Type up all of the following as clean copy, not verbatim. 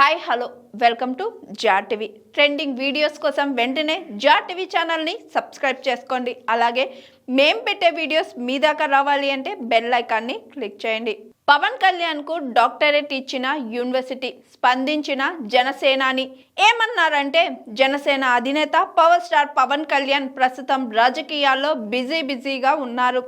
Hi hello welcome to Jar TV. Trending videos కోసం వెంటనే jar TV ఛానల్ని subscribe చేసుకోండి. అలాగే మేం పెట్టే వీడియోస్ మీ దాకా రావాలి అంటే బెల్ ఐకాన్ని క్లిక్ చేయండి. పవన్ కళ్యాణ్కు డాక్టరేట్ ఇచ్చిన యూనివర్సిటీ స్పందించిన జనసేనాని ఏమన్నారంటే, జనసేన అధినేత పవర్ స్టార్ పవన్ కళ్యాణ్ ప్రస్తుతం రాజకీయాల్లో బిజీగా ఉన్నారు.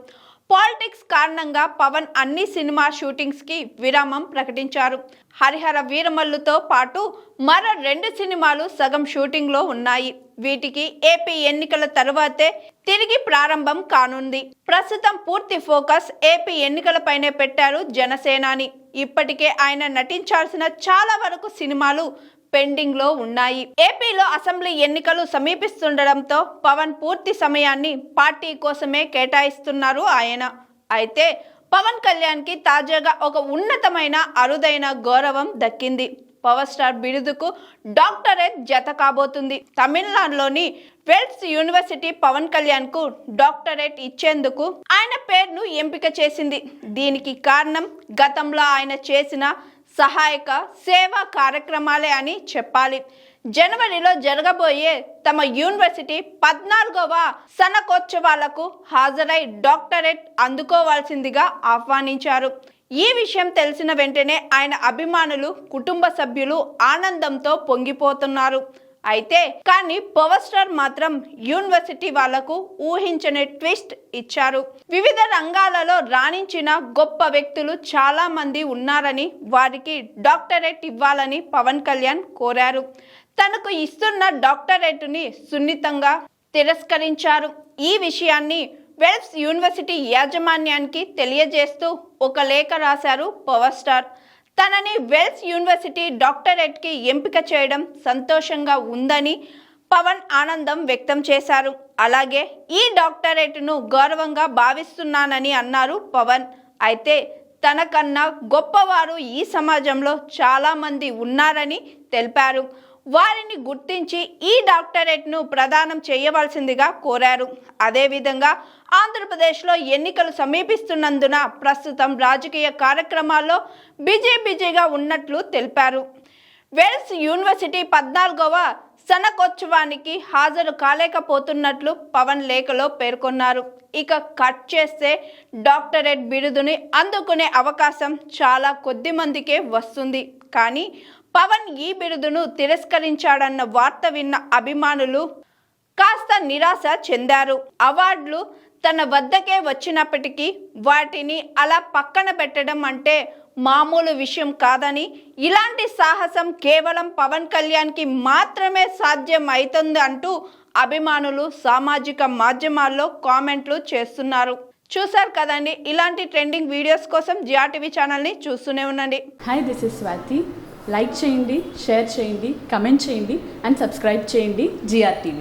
పాలిటిక్స్ కారణంగా పవన్ అన్ని సినిమా షూటింగ్స్కి విరామం ప్రకటించారు. హరిహర వీరమల్లుతో పాటు మరో 2 సినిమాలు సగం షూటింగ్లో ఉన్నాయి. వీటికి ఏపీ ఎన్నికల తరువాతే తిరిగి ప్రారంభం కానుంది. ప్రస్తుతం పూర్తి ఫోకస్ ఏపీ ఎన్నికలపైనే పెట్టారు జనసేనాని. ఇప్పటికే ఆయన నటించాల్సిన చాలా వరకు సినిమాలు పెండింగ్ లో ఉన్నాయి. ఏపీలో అసెంబ్లీ ఎన్నికలు సమీపిస్తుండడంతో పవన్ పూర్తి సమయాన్ని పార్టీ కోసమే కేటాయిస్తున్నారు ఆయన. అయితే పవన్ కళ్యాణ్ కి తాజాగా ఒక ఉన్నతమైన అరుదైన గౌరవం దక్కింది. పవర్ స్టార్ బిరుదుకు డాక్టరేట్ జత కాబోతుంది. తమిళనాడులోని వెల్స్ యూనివర్సిటీ పవన్ కళ్యాణ్ కు డాక్టరేట్ ఇచ్చేందుకు ఆయన పేరును ఎంపిక చేసింది. దీనికి కారణం గతంలో ఆయన చేసిన సహాయక సేవా కార్యక్రమాలే అని చెప్పాలి. జనవరిలో జరగబోయే తమ యూనివర్సిటీ 14వ సనకోత్సవాలకు హాజరై డాక్టరేట్ అందుకోవాల్సిందిగా ఆహ్వానించారు. ఈ విషయం తెలిసిన వెంటనే ఆయన అభిమానులు, కుటుంబ సభ్యులు ఆనందంతో పొంగిపోతున్నారు. అయితే కానీ పవర్ స్టార్ మాత్రం యూనివర్సిటీ వాళ్లకు ఊహించని ట్విస్ట్ ఇచ్చారు. వివిధ రంగాలలో రాణించిన గొప్ప వ్యక్తులు చాలా మంది ఉన్నారని, వారికి డాక్టరేట్ ఇవ్వాలని పవన్ కళ్యాణ్ కోరారు. తనకు ఇస్తున్న డాక్టరేట్ని సున్నితంగా తిరస్కరించారు. ఈ విషయాన్ని వెల్స్ యూనివర్సిటీ యాజమాన్యానికి తెలియజేస్తూ ఒక లేఖ రాశారు పవర్ స్టార్. తనని వెల్స్ యూనివర్సిటీ డాక్టరేట్కి ఎంపిక చేయడం సంతోషంగా ఉందని పవన్ ఆనందం వ్యక్తం చేశారు. అలాగే ఈ డాక్టరేట్ను గౌరవంగా భావిస్తున్నానని అన్నారు పవన్. అయితే తనకన్నా గొప్పవారు ఈ సమాజంలో చాలామంది ఉన్నారని తెలిపారు. వారిని గుర్తించి ఈ డాక్టరేట్ను ప్రదానం చేయవలసిందిగా కోరారు. అదేవిధంగా ఆంధ్రప్రదేశ్లో ఎన్నికలు సమీపిస్తున్నందున ప్రస్తుతం రాజకీయ కార్యక్రమాల్లో బిజీగా ఉన్నట్లు తెలిపారు. వెల్స్ యూనివర్సిటీ 14వ సనకోత్సవానికి హాజరు కాలేకపోతున్నట్లు పవన్ లేఖలో పేర్కొన్నారు. ఇక కట్ చేస్తే డాక్టరేట్ బిరుదుని అందుకునే అవకాశం చాలా కొద్ది మందికే వస్తుంది. కానీ పవన్ ఈ బిరుదును తిరస్కరించాడన్న వార్త విన్న అభిమానులు కాస్త నిరాశ చెందారు. అవార్డులు తన వద్దకే వచ్చినప్పటికీ వాటిని అలా పక్కన పెట్టడం అంటే మామూలు విషయం కాదని, ఇలాంటి సాహసం కేవలం పవన్ కళ్యాణ్కి మాత్రమే సాధ్యం అవుతుంది అంటూ అభిమానులు సామాజిక మాధ్యమాల్లో కామెంట్లు చేస్తున్నారు. చూసారు కదండి, ఇలాంటి ట్రెండింగ్ వీడియోస్ కోసం జార్ టీవీ ఛానల్ని చూస్తూనే ఉండండి. Hi, this is Swathi. Like చేయండి, షేర్ చేయండి, కమెంట్ చేయండి అండ్ సబ్స్క్రైబ్ చేయండి జిఆర్ టీవీ.